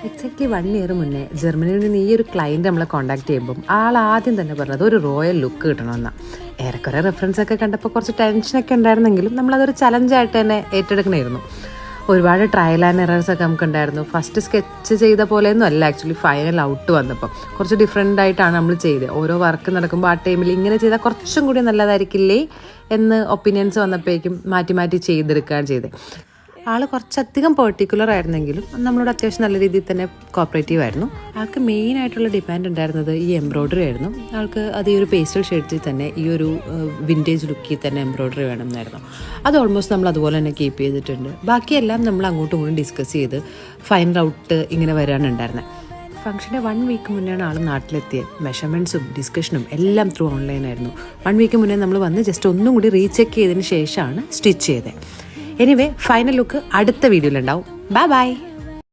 Exactly 1 year മുന്നേ ജർമ്മനിയിൽ നിന്ന് ഈ ഒരു ക്ലയൻറ്റ് നമ്മളെ കോൺടാക്ട് ചെയ്യുമ്പം ആൾ ആദ്യം തന്നെ പറഞ്ഞത് ഒരു റോയൽ ലുക്ക് കിട്ടണമെന്നാണ്. ഏറെക്കുറെ റെഫറൻസൊക്കെ കണ്ടപ്പോൾ കുറച്ച് ടെൻഷനൊക്കെ ഉണ്ടായിരുന്നെങ്കിലും നമ്മളതൊരു ചലഞ്ചായിട്ട് തന്നെ ഏറ്റെടുക്കണമായിരുന്നു. ഒരുപാട് ട്രയൽ ആൻഡ് എറേഴ്സൊക്കെ നമുക്കുണ്ടായിരുന്നു. ഫസ്റ്റ് സ്കെച്ച് ചെയ്ത പോലെയൊന്നും അല്ല ആക്ച്വലി ഫൈനൽ ഔട്ട് വന്നപ്പം കുറച്ച് ഡിഫറെൻ്റ് ആയിട്ടാണ് നമ്മൾ ചെയ്തത്. ഓരോ വർക്ക് നടക്കുമ്പോൾ ആ ടൈമിൽ ഇങ്ങനെ ചെയ്താൽ കുറച്ചും കൂടി നല്ലതായിരിക്കില്ലേ എന്ന് ഒപ്പീനിയൻസ് വന്നപ്പോഴേക്കും മാറ്റി മാറ്റി ചെയ്തെടുക്കുകയാണ് ചെയ്തത്. ആൾ കുറച്ചധികം പെർട്ടിക്കുലർ ആയിരുന്നെങ്കിലും നമ്മളോട് അത്യാവശ്യം നല്ല രീതിയിൽ തന്നെ കോപ്പറേറ്റീവ് ആയിരുന്നു. ആൾക്ക് മെയിനായിട്ടുള്ള ഡിമാൻഡ് ഉണ്ടായിരുന്നത് ഈ എംബ്രോയ്ഡറി ആയിരുന്നു. ആൾക്ക് അത് ഈ ഒരു പേസ്റ്റൽ ഷെയ്ഡ്സിൽ തന്നെ ഈ ഒരു വിൻറ്റേജ് ലുക്കിൽ തന്നെ എംബ്രോയ്ഡറി വേണമെന്നായിരുന്നു. അത് ഓൾമോസ്റ്റ് നമ്മൾ അതുപോലെ തന്നെ കീപ്പ് ചെയ്തിട്ടുണ്ട്. ബാക്കിയെല്ലാം നമ്മൾ അങ്ങോട്ടും ഇങ്ങോട്ടും ഡിസ്കസ് ചെയ്ത് ഫൈനൽ ഔട്ട് ഇങ്ങനെ വരാനുണ്ടായിരുന്നത്. ഫംഗ്ഷൻ്റെ 1 വീക്ക് മുന്നെയാണ് ആൾ നാട്ടിലെത്തിയത്. മെഷർമെൻറ്റ്സും ഡിസ്കഷനും എല്ലാം ത്രൂ ഓൺലൈനായിരുന്നു. 1 വീക്ക് മുന്നേ നമ്മൾ വന്ന് ജസ്റ്റ് ഒന്നും കൂടി റീചെക്ക് ചെയ്തതിന് ശേഷമാണ് സ്റ്റിച്ച് ചെയ്തത്. എനിവേ ഫൈനൽ ലുക്ക് അടുത്ത വീഡിയോയിലുണ്ടാവും. Bye bye.